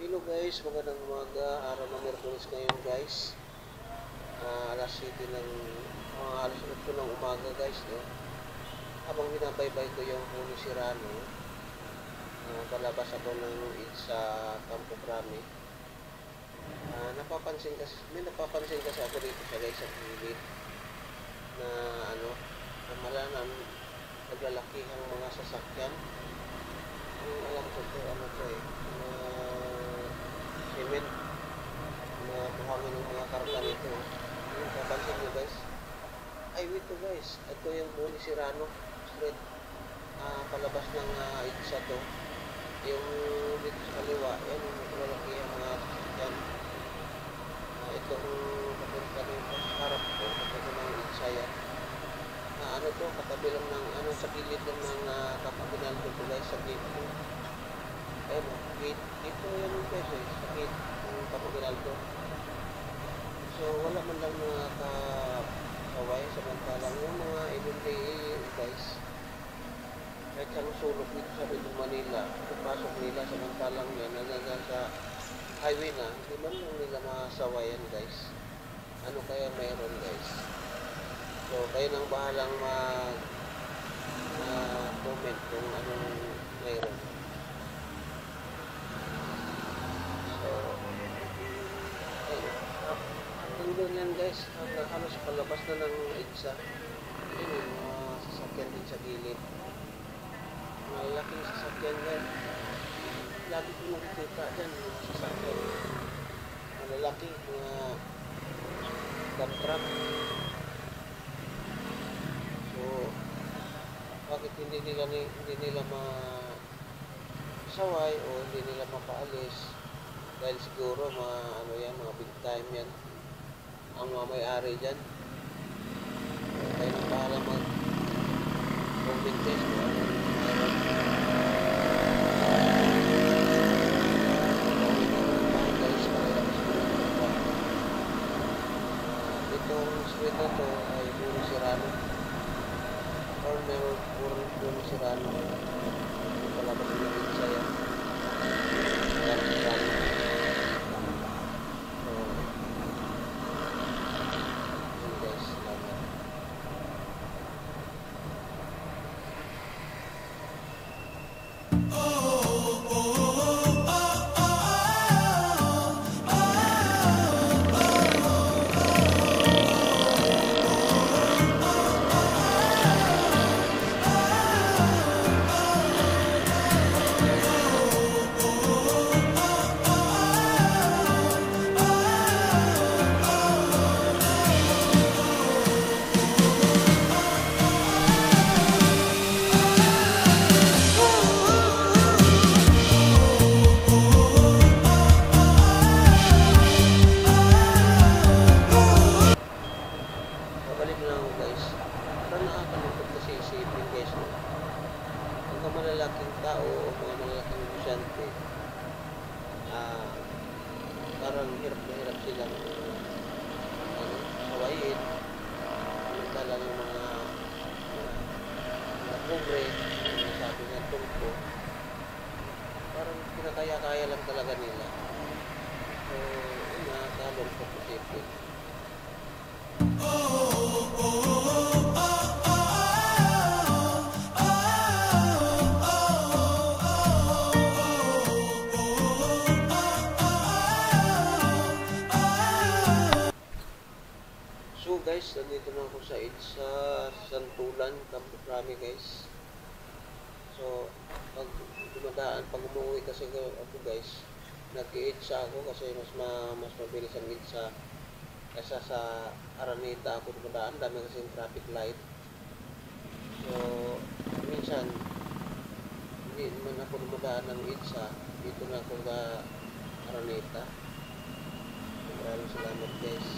Hello guys, magandang umaga, araw ng Miyerkules ngayon guys. Alas 7 ng, alas 8 ng umaga guys, no? Habang binabaybay ko yung Puno Sirano, palabas ako ng sa Campo Crame. May napapansin kasi ako dito sa guys sa gilid na malaman naglalakihang mga sasakyan. Ang alam ko to, cement na buhangin ng mga karga nito. Yung kapansin nyo guys, ay wait to guys, ito yung Puno Sirano street, palabas ng EDSA to. Yung dito sa kaliwa, yan yung malalaki ang mga sasakyan. Itong papunta ng harap ko, papunta ng EDSA yan. Ano to, katabi lang ng sa gilid lang ng kapabinan ko guys, sa gate ko. Ayan o, gate, dito yan yung guys sa gate ng kapabinan ko. So wala man lang nakakaway, samantalang yung mga everyday guys, kahit sa sulok dito sa Metro Manila, pagpasok nila samantalang yan, sa highway na, hindi man lang nila masawayan guys. Ano kaya mayroon guys? So, kayo nang bahalang comment kung anong mayroon. So, ang doon yan guys, halos palabas na ng EDSA. Yun yung mga sasakyan din sa gilid. Malaking sasakyan yan. Lagi ko nakikita dyan yung sasakyan. Malalaki, mga dump truck. So, bakit hindi nila masaway o hindi nila mapaalis? Dahil siguro mga big time yan ang mga may-ari dyan. Kaya nang bahala mag-comment guys kung ano itong street na to ay Puno Sirano. Puno Sirano. Palabas ng EDSA yan. Puno Sirano. So, yun guys, salamat. Babalik lang ako guys. Parang nakakalungkot kasi isipin guys, no? Ang mga malalaking tao o mga malalaking negosyante, parang hirap na hirap silang sawayin. Samantala ng mga pobre, sabi nga tungko, parang pinakaya-kaya lang talaga nila. So, yun, nakakalungkot isipin. So guys, nandito na ako sa EDSA Santulan, Campo Crame guys. So, pag umuwi kasi ako guys, nag-EDSA ako kasi mas mabilis ang EDSA kaysa sa Araneta ako dumadaan, dami kasi yung traffic light. So, minsan hindi naman ako dumadaan ng EDSA, dito na ako sa Araneta. Maraming salamat guys.